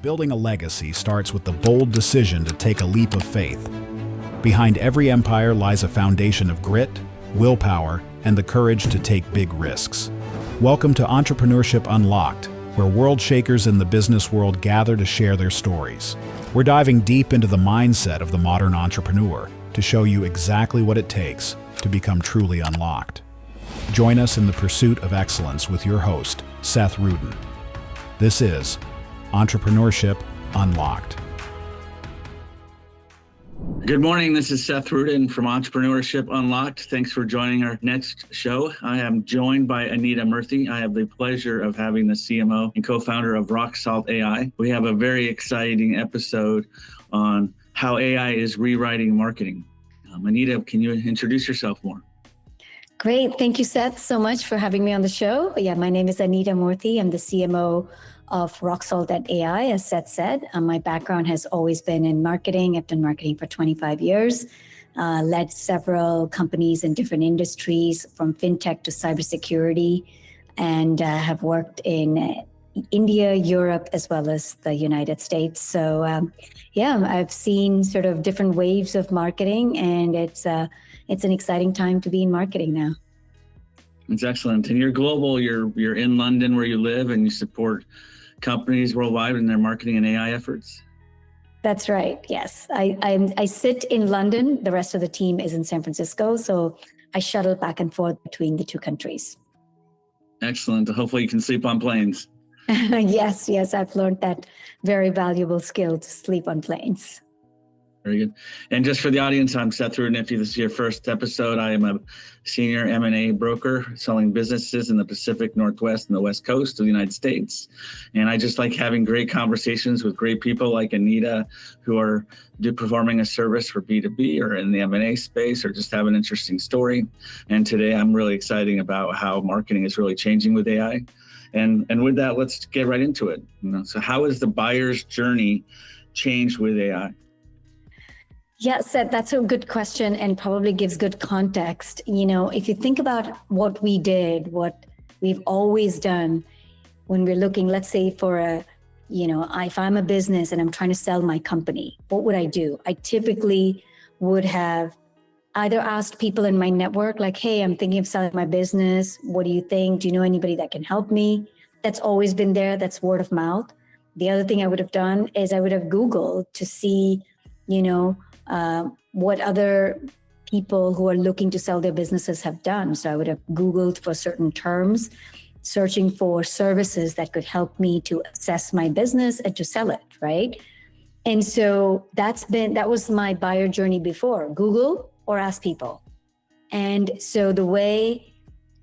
Building a legacy starts with the bold decision to take a leap of faith. Behind every empire lies a foundation of grit, willpower, and the courage to take big risks. Welcome to Entrepreneurship Unlocked, where world shakers in the business world gather to share their stories. We're diving deep into the mindset of the modern entrepreneur to show you exactly what it takes to become truly unlocked. Join us in the pursuit of excellence with your host, Seth Rudin. This is Entrepreneurship Unlocked. Good morning. This is Seth Rudin from Entrepreneurship Unlocked. Thanks for joining our next show. I am joined by Anita Moorthy. I have the pleasure of having the CMO and co-founder of Rocksalt AI. We have a very exciting episode on how AI is rewriting marketing. Anita, can you introduce yourself more? Great. Thank you, Seth, so much for having me on the show. Yeah, my name is Anita Moorthy. I'm the CMO of Rocksalt AI, as Seth said. My background has always been in marketing. I've done marketing for 25 years, led several companies in different industries, from fintech to cybersecurity, and have worked in India, Europe, as well as the United States. So I've seen sort of different waves of marketing, and it's an exciting time to be in marketing now. It's excellent. And you're global. You're in London where you live, and you support companies worldwide in their marketing and AI efforts? That's right. Yes. I sit in London. The rest of the team is in San Francisco. So I shuttle back and forth between the two countries. Excellent. Hopefully you can sleep on planes. Yes. I've learned that very valuable skill to sleep on planes. Very good. And just for the audience, I'm Seth Rudin. If this is your first episode, I am a senior M&A broker selling businesses in the Pacific Northwest and the West Coast of the United States. And I just like having great conversations with great people like Anita, who are performing a service for B2B or in the M&A space, or just have an interesting story. And today I'm really excited about how marketing is really changing with AI. And with that, let's get right into it. So how has the buyer's journey changed with AI? Yeah, Seth, that's a good question and probably gives good context. If you think about what we did, what we've always done when we're looking, let's say for if I'm a business and I'm trying to sell my company, what would I do? I typically would have either asked people in my network, like, hey, I'm thinking of selling my business. What do you think? Do you know anybody that can help me? That's always been there. That's word of mouth. The other thing I would have done is I would have Googled to see, what other people who are looking to sell their businesses have done. So I would have Googled for certain terms, searching for services that could help me to assess my business and to sell it, right? And so that was my buyer journey before: Google or ask people. And so the way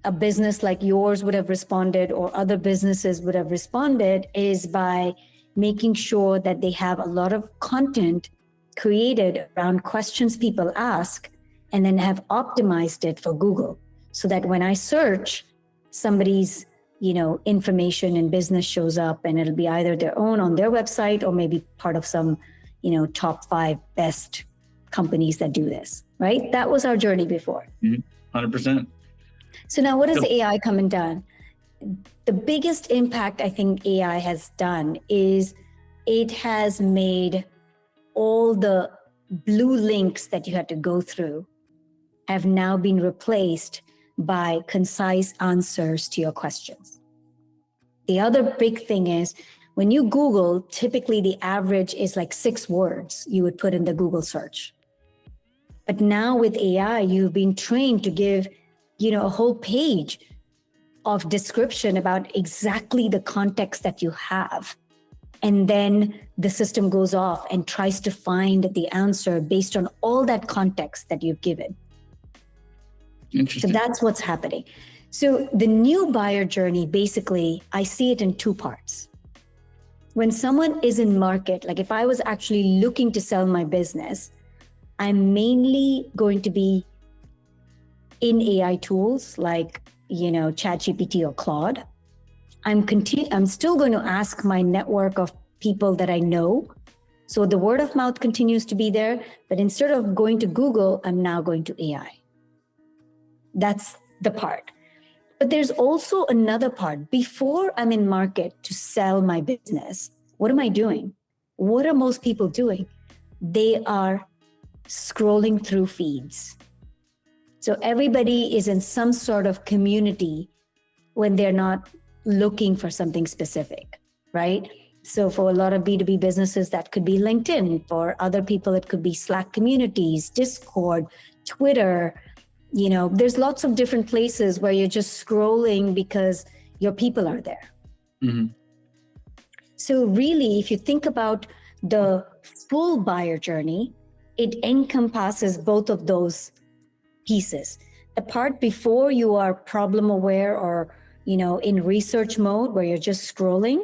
a business like yours would have responded, or other businesses would have responded, is by making sure that they have a lot of content created around questions people ask, and then have optimized it for Google, so that when I search, somebody's information and business shows up, and it'll be either their own on their website, or maybe part of some top 5 best companies that do this, right? That was our journey before. 100%. So now what has AI come and done? The biggest impact I think AI has done is it has made all the blue links that you had to go through have now been replaced by concise answers to your questions. The other big thing is, when you Google, typically the average is like 6 words you would put in the Google search. But now with AI, you've been trained to give, a whole page of description about exactly the context that you have. And then the system goes off and tries to find the answer based on all that context that you've given. So that's what's happening. So the new buyer journey, basically, I see it in 2 parts. When someone is in market, like if I was actually looking to sell my business, I'm mainly going to be in AI tools like, ChatGPT or Claude. I'm still going to ask my network of people that I know. So the word of mouth continues to be there, but instead of going to Google, I'm now going to AI. That's the part. But there's also another part. Before I'm in market to sell my business, what am I doing? What are most people doing? They are scrolling through feeds. So everybody is in some sort of community when they're not looking for something specific, right? So for a lot of B2B businesses, that could be LinkedIn. For other people, it could be Slack communities, Discord, Twitter. There's lots of different places where you're just scrolling because your people are there. Mm-hmm. So really, if you think about the full buyer journey, it encompasses both of those pieces. The part before you are problem aware or, in research mode where you're just scrolling,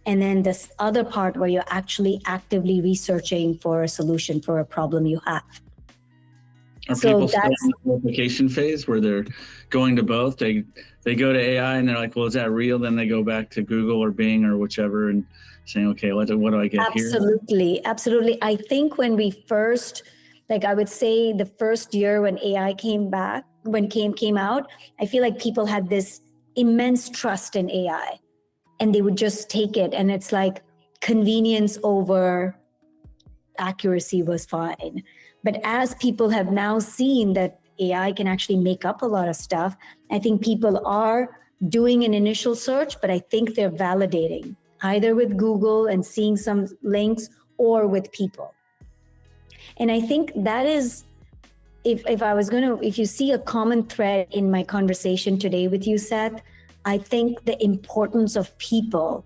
and then this other part where you're actually actively researching for a solution for a problem you have. Are people still in the application phase where they're going to both? They go to AI and they're like, well, is that real? Then they go back to Google or Bing or whichever and saying, okay, what do I get here? Absolutely. I think when we first, I would say the first year when AI came out, I feel like people had this immense trust in AI and they would just take it. And it's like convenience over accuracy was fine. But as people have now seen that AI can actually make up a lot of stuff, I think people are doing an initial search, but I think they're validating either with Google and seeing some links or with people. And I think that is, if you see a common thread in my conversation today with you, Seth, I think the importance of people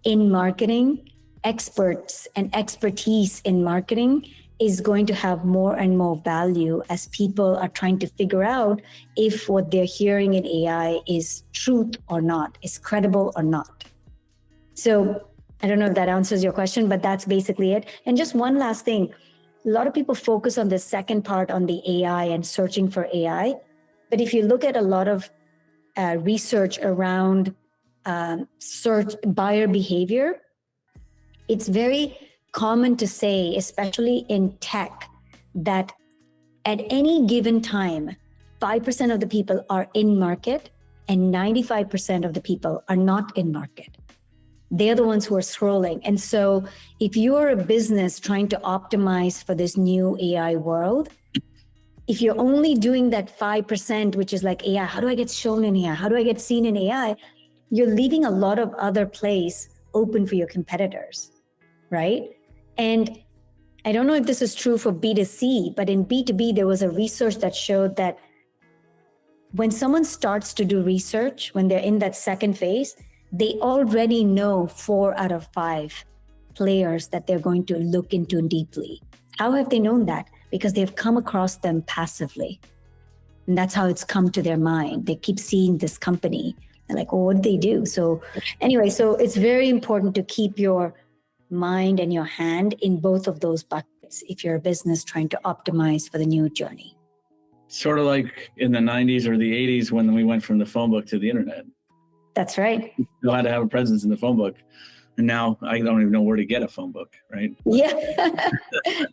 in marketing, experts and expertise in marketing is going to have more and more value as people are trying to figure out if what they're hearing in AI is truth or not, is credible or not. So I don't know if that answers your question, but that's basically it. And just one last thing. A lot of people focus on the second part on the AI and searching for AI. But if you look at a lot of research around search buyer behavior, it's very common to say, especially in tech, that at any given time, 5% of the people are in market and 95% of the people are not in market. They're the ones who are scrolling. And so if you're a business trying to optimize for this new AI world, if you're only doing that 5%, which is like AI, how do I get shown in here? How do I get seen in AI? You're leaving a lot of other plays open for your competitors, right? And I don't know if this is true for B2C, but in B2B, there was a research that showed that when someone starts to do research, when they're in that second phase, they already know 4 out of 5 players that they're going to look into deeply. How have they known that? Because they've come across them passively. And that's how it's come to their mind. They keep seeing this company. They're like, oh, what did they do? So anyway, so it's very important to keep your mind and your hand in both of those buckets if you're a business trying to optimize for the new journey. Sort of like in the 90s or the 80s when we went from the phone book to the internet. That's right. You still had to have a presence in the phone book. And now I don't even know where to get a phone book, right? Yeah,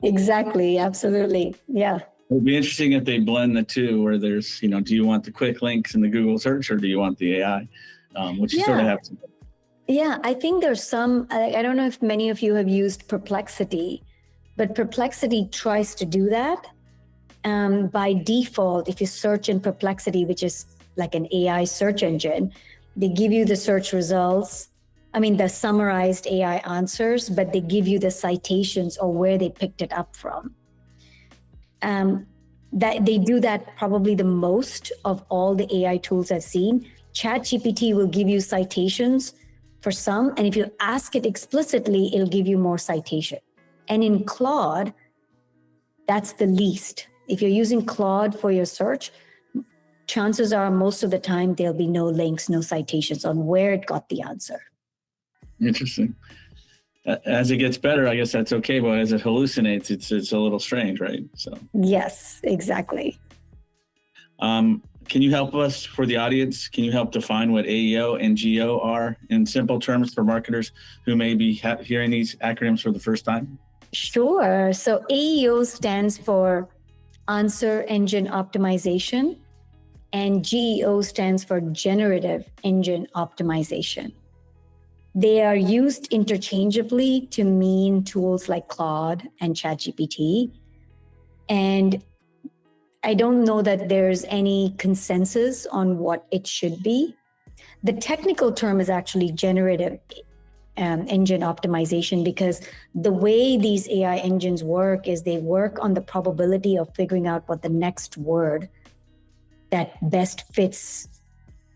exactly. Absolutely. Yeah. It'd be interesting if they blend the two where there's, do you want the quick links in the Google search or do you want the AI, which you sort of have to. Yeah, I think there's some, I don't know if many of you have used Perplexity, but Perplexity tries to do that. By default, if you search in Perplexity, which is like an AI search engine, they give you the search results. I mean, the summarized AI answers, but they give you the citations or where they picked it up from. That they do that probably the most of all the AI tools I've seen. ChatGPT will give you citations for some, and if you ask it explicitly, it'll give you more citation. And in Claude, that's the least. If you're using Claude for your search, chances are most of the time there'll be no links, no citations on where it got the answer. Interesting. As it gets better, I guess that's okay, but as it hallucinates, it's a little strange, right? So yes, exactly. Can you help us, for the audience, can you help define what AEO and GEO are in simple terms for marketers who may be hearing these acronyms for the first time? Sure. So AEO stands for Answer Engine Optimization, and GEO stands for Generative Engine Optimization. they are used interchangeably to mean tools like Claude and ChatGPT. And I don't know that there's any consensus on what it should be. The technical term is actually generative engine optimization, because the way these AI engines work is they work on the probability of figuring out what the next word that best fits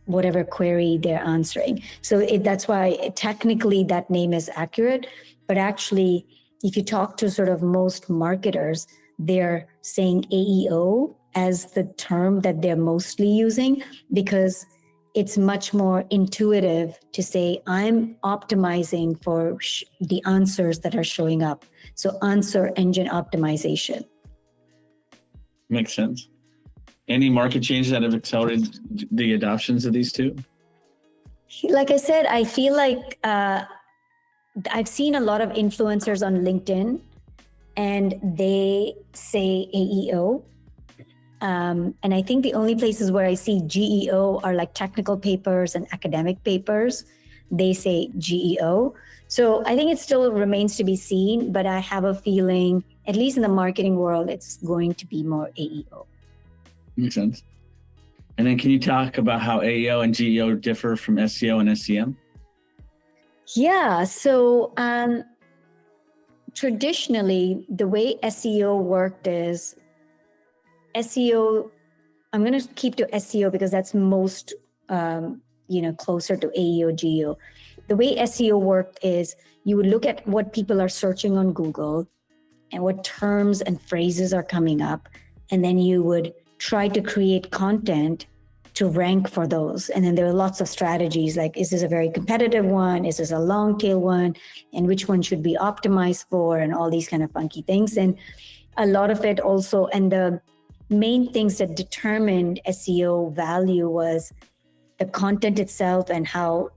whatever query they're answering. So that's why technically that name is accurate, but actually if you talk to sort of most marketers, they're saying AEO as the term that they're mostly using, because it's much more intuitive to say, I'm optimizing for the answers that are showing up. So answer engine optimization. Makes sense. Any market changes that have accelerated the adoptions of these two? Like I said, I feel like I've seen a lot of influencers on LinkedIn and they say AEO. And I think the only places where I see GEO are like technical papers and academic papers. They say GEO. So I think it still remains to be seen, but I have a feeling, at least in the marketing world, it's going to be more AEO. Makes sense. And then can you talk about how AEO and GEO differ from SEO and SEM? Yeah, so traditionally, the way SEO worked is SEO, I'm going to keep to SEO because that's most, closer to AEO, GEO. The way SEO worked is you would look at what people are searching on Google and what terms and phrases are coming up. And then you would try to create content to rank for those. And then there are lots of strategies like, is this a very competitive one? Is this a long tail one? And which one should be optimized for? And all these kind of funky things. And a lot of it also, and the main things that determined SEO value was the content itself and how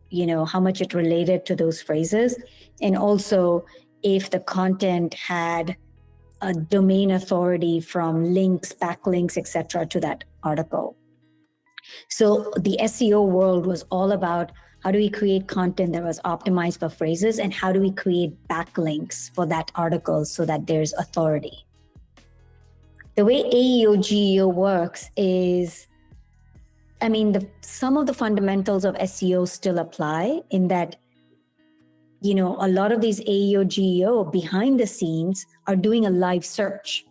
much it related to those phrases. And also if the content had a domain authority from links, backlinks, etc., to that article. So the SEO world was all about how do we create content that was optimized for phrases and how do we create backlinks for that article so that there's authority. The way AEO GEO works is, some of the fundamentals of SEO still apply in that, a lot of these AEO GEO behind the scenes are doing a live search.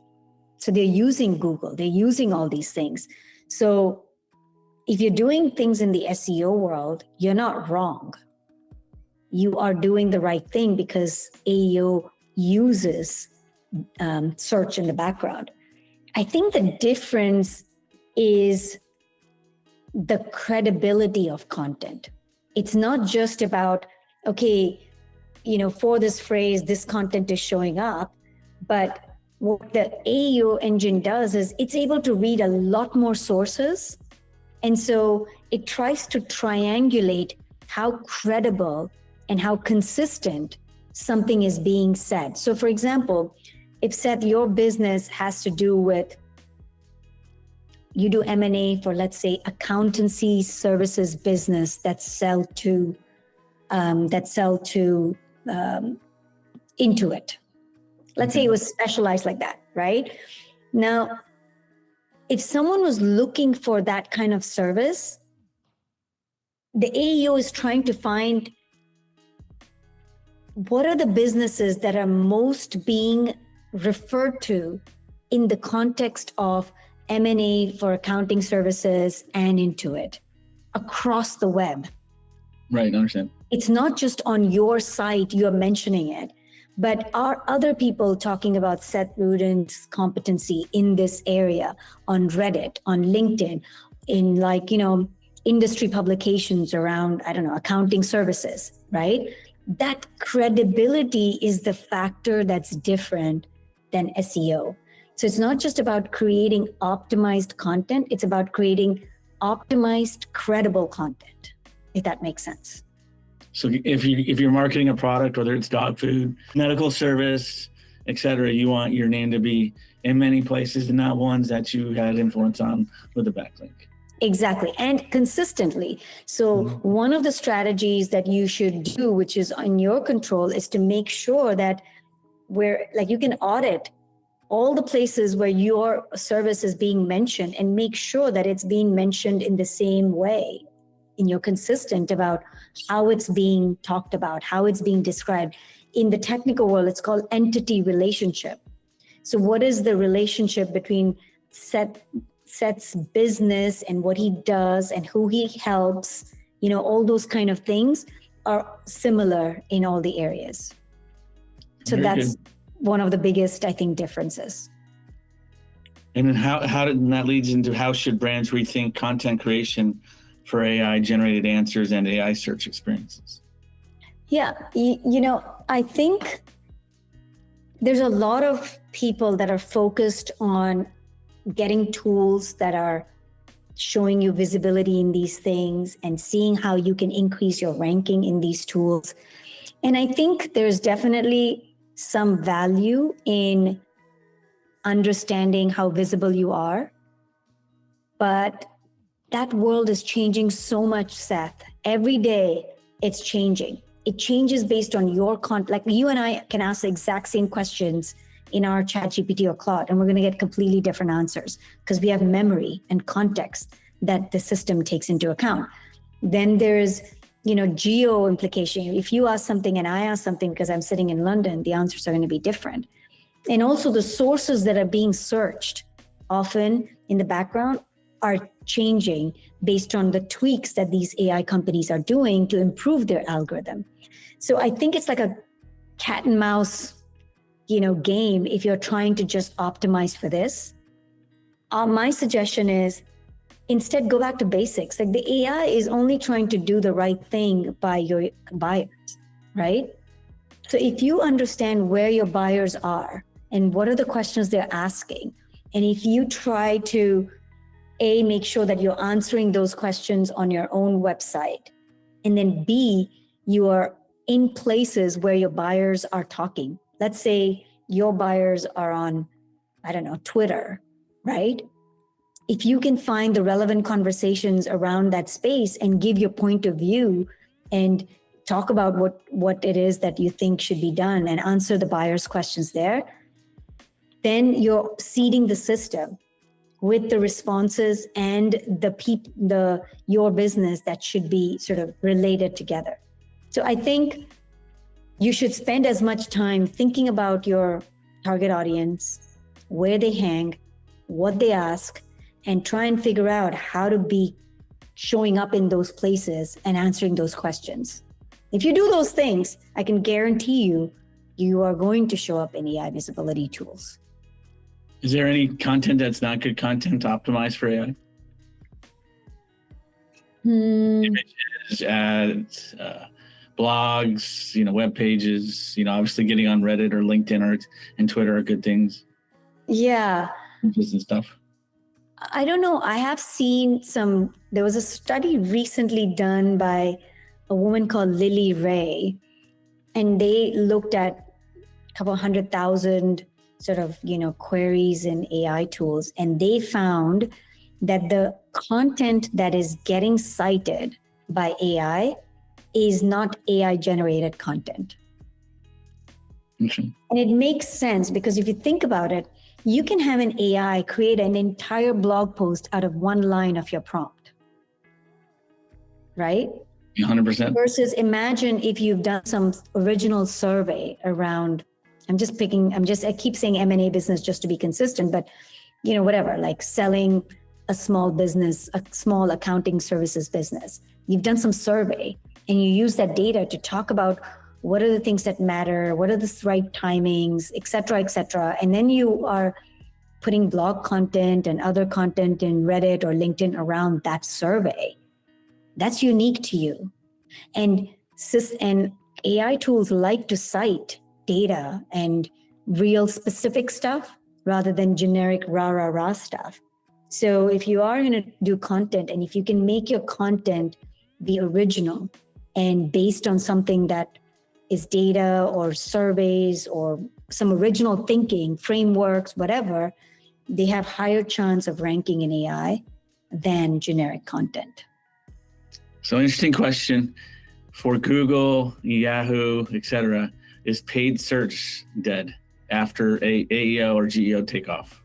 So they're using Google, they're using all these things. So if you're doing things in the SEO world, you're not wrong. You are doing the right thing because AEO uses search in the background. I think the difference is the credibility of content. It's not just about, okay, for this phrase, this content is showing up, but what the AEO engine does is it's able to read a lot more sources. And so it tries to triangulate how credible and how consistent something is being said. So for example, if Seth, your business has to do with, you do M&A for, let's say, accountancy services business that sell to Intuit. Let's say it was specialized like that, right? Now, if someone was looking for that kind of service, the AEO is trying to find what are the businesses that are most being referred to in the context of M&A for accounting services and Intuit across the web. Right, I understand. It's not just on your site, you're mentioning it, but are other people talking about Seth Rudin's competency in this area on Reddit, on LinkedIn, in industry publications around, accounting services, right? That credibility is the factor that's different than SEO. So it's not just about creating optimized content, it's about creating optimized, credible content, if that makes sense. So if you're marketing a product, whether it's dog food, medical service, et cetera, you want your name to be in many places and not ones that you had influence on with a backlink. Exactly. And consistently. So one of the strategies that you should do, which is in your control, is to make sure that you can audit all the places where your service is being mentioned and make sure that it's being mentioned in the same way. And you're consistent about how it's being talked about, how it's being described. In the technical world, it's called entity relationship. So what is the relationship between Seth's business and what he does and who he helps? All those kind of things are similar in all the areas. So Very that's good. One of the biggest, I think, differences. And then that leads into how should brands rethink content creation for AI generated answers and AI search experiences? Yeah, I think there's a lot of people that are focused on getting tools that are showing you visibility in these things and seeing how you can increase your ranking in these tools. And I think there's definitely some value in understanding how visible you are. But that world is changing so much, Seth. Every day it's changing. It changes based on your content. Like you and I can ask the exact same questions in our ChatGPT or Claude, and we're going to get completely different answers because we have memory and context that the system takes into account. Then there's geo implication. If you ask something and I ask something because I'm sitting in London, the answers are going to be different. And also the sources that are being searched often in the background are changing based on the tweaks that these AI companies are doing to improve their algorithm. So I think it's like a cat and mouse, game if you're trying to just optimize for this. My suggestion is instead go back to basics. Like the AI is only trying to do the right thing by your buyers, right? So if you understand where your buyers are and what are the questions they're asking, and if you try to make sure that you're answering those questions on your own website, and then B, you are in places where your buyers are talking. Let's say your buyers are on, Twitter, right? If you can find the relevant conversations around that space and give your point of view and talk about what it is that you think should be done and answer the buyer's questions there, then you're seeding the system with the responses and your business that should be sort of related together. So I think you should spend as much time thinking about your target audience, where they hang, what they ask, and try and figure out how to be showing up in those places and answering those questions. If you do those things, I can guarantee you are going to show up in AI visibility tools. Is there any content that's not good content optimized for AI? Images, ads, blogs, web pages, obviously getting on Reddit or LinkedIn and Twitter are good things. Yeah. Business stuff. I don't know. I have seen there was a study recently done by a woman called Lily Ray, and they looked at a couple 100,000 sort of, queries in AI tools. And they found that the content that is getting cited by AI is not AI generated content. Okay. And it makes sense because if you think about it, you can have an AI create an entire blog post out of one line of your prompt, right? 100%. Versus imagine if you've done some original survey around, I keep saying M&A business just to be consistent, but whatever, like selling a small business, a small accounting services business. You've done some survey and you use that data to talk about what are the things that matter, what are the right timings, et cetera, et cetera. And then you are putting blog content and other content in Reddit or LinkedIn around that survey. That's unique to you. And AI tools like to cite data and real specific stuff rather than generic rah stuff. So if you are going to do content, and if you can make your content be original and based on something that is data or surveys or some original thinking, frameworks, whatever, they have higher chance of ranking in AI than generic content. So interesting question. For Google, Yahoo, etc., is paid search dead after a AEO or GEO takeoff?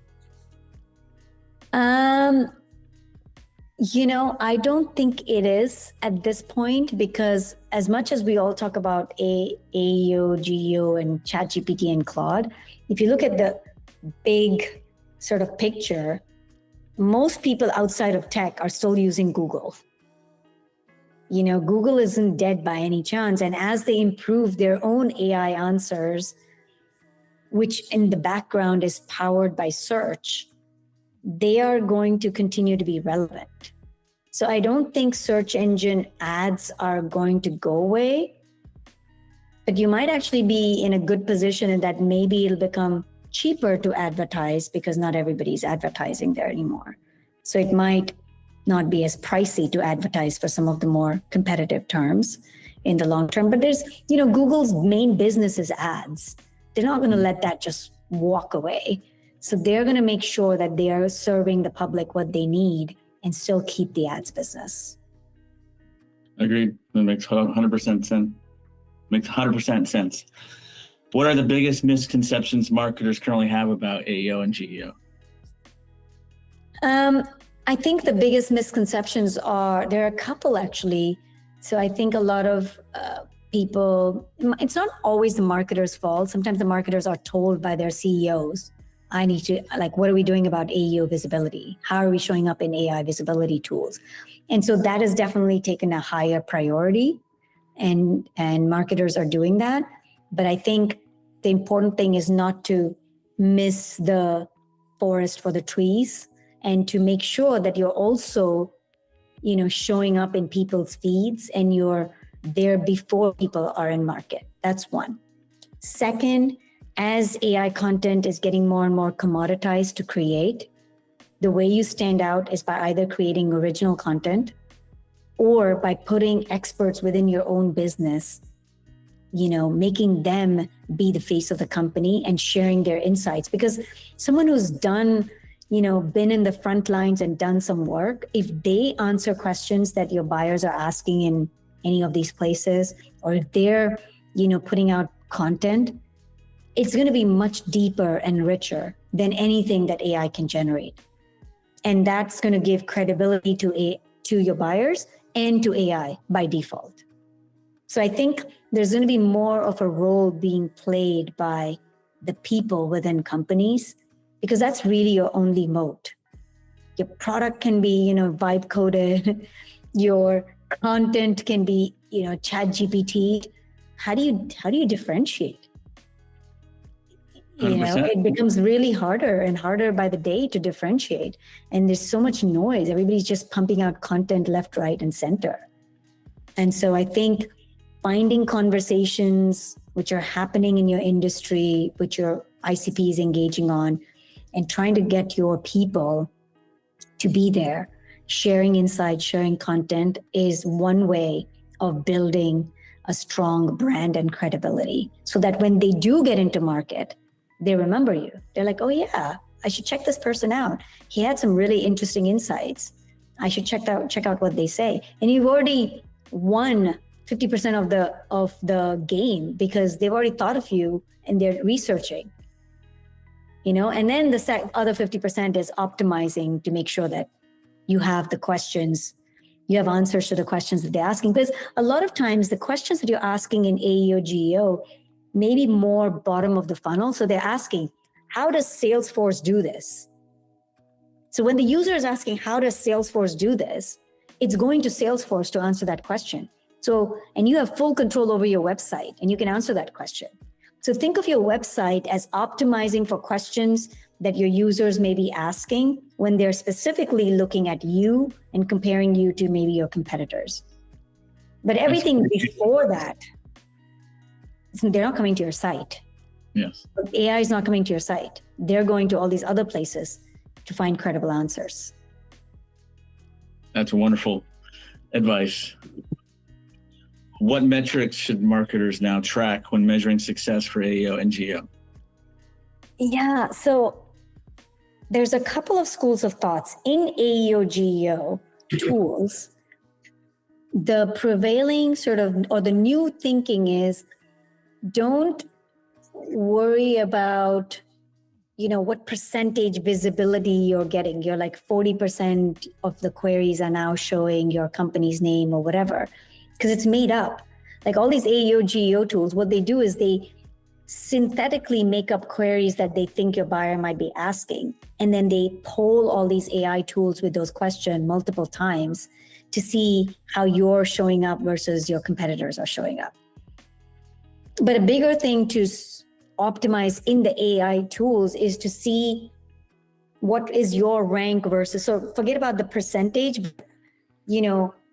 I don't think it is at this point, because as much as we all talk about AEO, GEO, and ChatGPT and Claude, if you look at the big sort of picture, most people outside of tech are still using Google. Google isn't dead by any chance. And as they improve their own AI answers, which in the background is powered by search, they are going to continue to be relevant. So I don't think search engine ads are going to go away, but you might actually be in a good position in that maybe it'll become cheaper to advertise because not everybody's advertising there anymore. So it might not be as pricey to advertise for some of the more competitive terms in the long term. But there's, Google's main business is ads. They're not going to let that just walk away. So they're going to make sure that they are serving the public what they need and still keep the ads business. Agreed. That makes 100% sense. Makes 100% sense. What are the biggest misconceptions marketers currently have about AEO and GEO? I think the biggest misconceptions there are a couple actually. So I think a lot of people, it's not always the marketer's fault. Sometimes the marketers are told by their CEOs, what are we doing about AEO visibility? How are we showing up in AI visibility tools? And so that has definitely taken a higher priority, and marketers are doing that. But I think the important thing is not to miss the forest for the trees, and to make sure that you're also, showing up in people's feeds and you're there before people are in market. That's one. Second, as AI content is getting more and more commoditized to create, the way you stand out is by either creating original content or by putting experts within your own business, making them be the face of the company and sharing their insights. Because someone who's been in the front lines and done some work, if they answer questions that your buyers are asking in any of these places, or if they're, putting out content, it's going to be much deeper and richer than anything that AI can generate. And that's going to give credibility to your buyers and to AI by default. So I think there's going to be more of a role being played by the people within companies, because that's really your only moat. Your product can be, vibe coded. Your content can be, ChatGPT. How do you differentiate? 100%. It becomes really harder and harder by the day to differentiate. And there's so much noise. Everybody's just pumping out content left, right, and center. And so I think finding conversations which are happening in your industry, which your ICP is engaging on, and trying to get your people to be there, sharing insights, sharing content is one way of building a strong brand and credibility, so that when they do get into market, they remember you. They're like, oh yeah, I should check this person out. He had some really interesting insights. I should check out what they say. And you've already won 50% of the game, because they've already thought of you and they're researching. And then the other 50% is optimizing to make sure that you have the questions, you have answers to the questions that they're asking. Because a lot of times the questions that you're asking in AEO, GEO, may be more bottom of the funnel. So they're asking, how does Salesforce do this? So when the user is asking, how does Salesforce do this? It's going to Salesforce to answer that question. So, and you have full control over your website and you can answer that question. So think of your website as optimizing for questions that your users may be asking when they're specifically looking at you and comparing you to maybe your competitors. But everything before that, they're not coming to your site. Yes. AI is not coming to your site. They're going to all these other places to find credible answers. That's wonderful advice. What metrics should marketers now track when measuring success for AEO and GEO? Yeah, so there's a couple of schools of thoughts in AEO GEO tools. The prevailing sort of, or the new thinking is, don't worry about, what percentage visibility you're getting. You're like 40% of the queries are now showing your company's name or whatever, because it's made up. Like all these AEO GEO tools, what they do is they synthetically make up queries that they think your buyer might be asking. And then they poll all these AI tools with those questions multiple times to see how you're showing up versus your competitors are showing up. But a bigger thing to optimize in the AI tools is to see what is your rank versus, so forget about the percentage,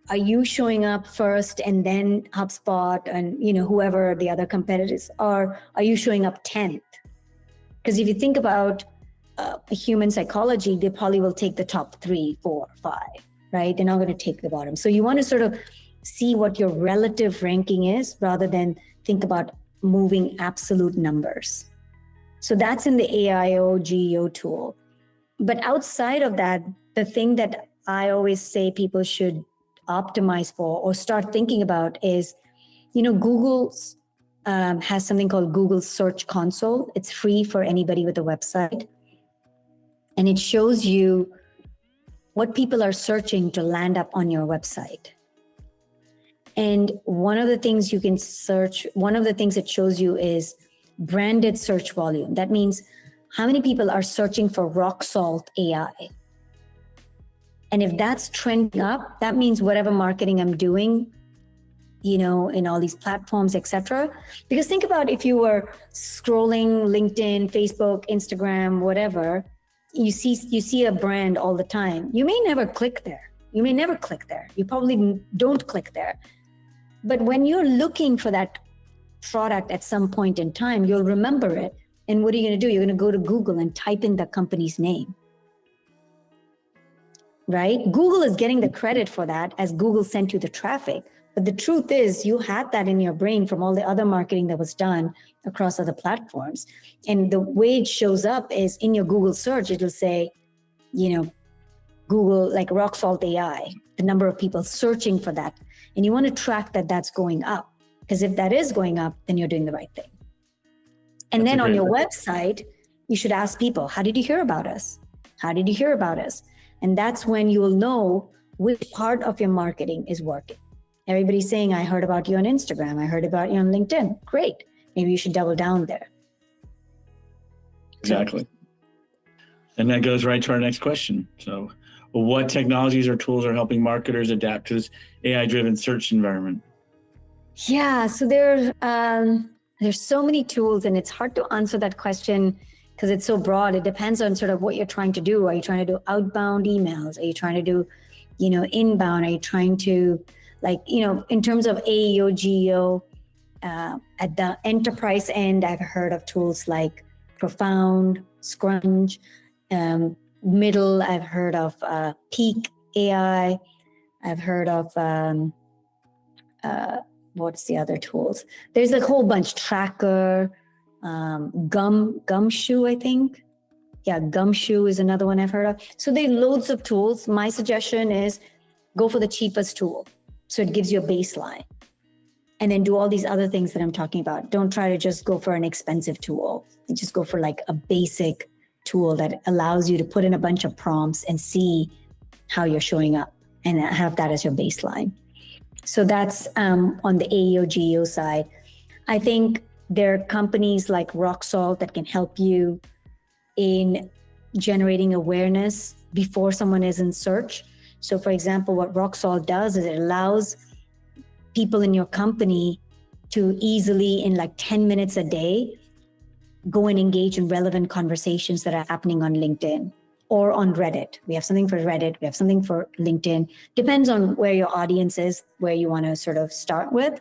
are you showing up first and then HubSpot and, whoever the other competitors are you showing up 10th? Because if you think about human psychology, they probably will take the top 3, 4, 5, right? They're not going to take the bottom. So you want to sort of see what your relative ranking is rather than think about moving absolute numbers. So that's in the AIO GEO tool. But outside of that, the thing that I always say people should optimize for or start thinking about is, Google has something called Google Search Console. It's free for anybody with a website. And it shows you what people are searching to land up on your website. And one of the things you can search, one of the things it shows you is branded search volume. That means how many people are searching for Rocksalt AI. And if that's trending up, that means whatever marketing I'm doing, in all these platforms, etc. Because think about if you were scrolling LinkedIn, Facebook, Instagram, whatever, you see a brand all the time. You may never click there. You probably don't click there. But when you're looking for that product at some point in time, you'll remember it. And what are you going to do? You're going to go to Google and type in the company's name. Right? Google is getting the credit for that as Google sent you the traffic. But the truth is you had that in your brain from all the other marketing that was done across other platforms. And the way it shows up is in your Google search, it'll say, Google, like Rocksalt AI, the number of people searching for that. And you want to track that that's going up. Because if that is going up, then you're doing the right thing. And then on your website, you should ask people, how did you hear about us? How did you hear about us? And that's when you will know which part of your marketing is working. Everybody's saying, I heard about you on Instagram. I heard about you on LinkedIn. Great. Maybe you should double down there. Exactly. And that goes right to our next question. So what technologies or tools are helping marketers adapt to this AI-driven search environment? Yeah, so there's so many tools, and it's hard to answer that question because it's so broad. It depends on sort of what you're trying to do. Are you trying to do outbound emails? Are you trying to do, inbound? Are you trying to, in terms of AEO, GEO, at the enterprise end, I've heard of tools like Profound, Scrunch. Middle, I've heard of Peak AI. I've heard of, what's the other tools? There's a whole bunch, Tracker, Gumshoe, I think. Yeah, Gumshoe is another one I've heard of. So there are loads of tools. My suggestion is go for the cheapest tool. So it gives you a baseline. And then do all these other things that I'm talking about. Don't try to just go for an expensive tool. You just go for like a basic tool that allows you to put in a bunch of prompts and see how you're showing up and have that as your baseline. So that's on the AEO GEO side. I think there are companies like Rocksalt that can help you in generating awareness before someone is in search. So for example, what Rocksalt does is it allows people in your company to easily, in like 10 minutes a day, go and engage in relevant conversations that are happening on LinkedIn or on Reddit. We have something for Reddit, we have something for LinkedIn. Depends on where your audience is, where you want to sort of start with.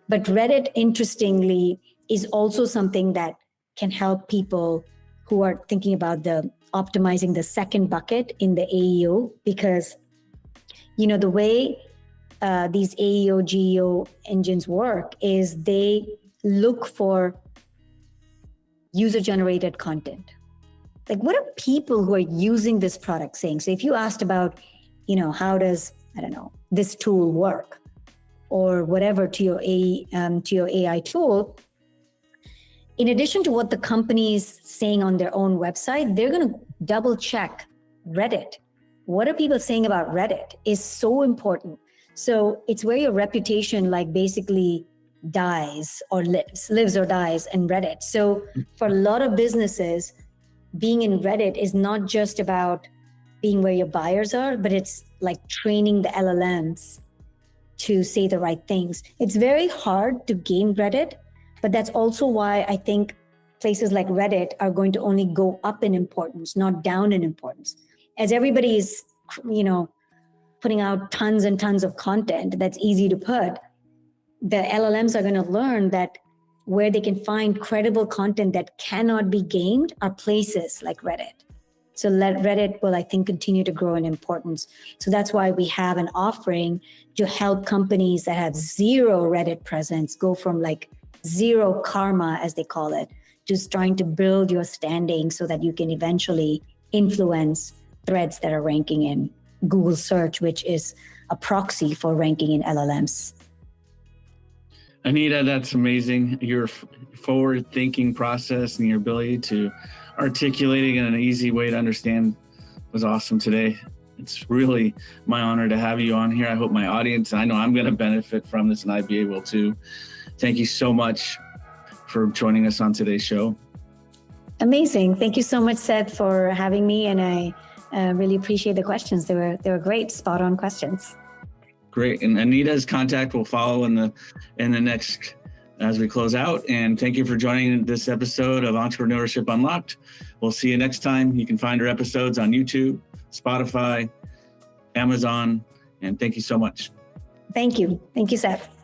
But Reddit, interestingly, is also something that can help people who are thinking about the optimizing the second bucket in the AEO, because, the way these AEO, GEO engines work is they look for user-generated content. like, what are people who are using this product saying? So if you asked about, how does, I don't know, this tool work or whatever to your AI tool, in addition to what the company is saying on their own website, they're going to double check Reddit. What are people saying about Reddit is so important. So it's where your reputation like basically dies or lives or dies in Reddit. So for a lot of businesses, being in Reddit is not just about being where your buyers are, but it's like training the LLMs to say the right things. It's very hard to gain Reddit, but that's also why I think places like Reddit are going to only go up in importance, not down in importance. As everybody is, putting out tons and tons of content that's easy to put, the LLMs are going to learn that where they can find credible content that cannot be gamed are places like Reddit. So Reddit will, I think, continue to grow in importance. So that's why we have an offering to help companies that have zero Reddit presence go from like zero karma, as they call it, just trying to build your standing so that you can eventually influence threads that are ranking in Google search, which is a proxy for ranking in LLMs. Anita, that's amazing. Your forward-thinking process and your ability to articulate it in an easy way to understand was awesome today. It's really my honor to have you on here. I hope my audience, I know I'm going to benefit from this and I'd be able to. Thank you so much for joining us on today's show. Amazing. Thank you so much, Seth, for having me. And I really appreciate the questions. They were great, spot on questions. Great. And Anita's contact will follow in the next as we close out. And thank you for joining this episode of Entrepreneurship Unlocked. We'll see you next time. You can find our episodes on YouTube, Spotify, Amazon, and thank you so much. Thank you. Thank you, Seth.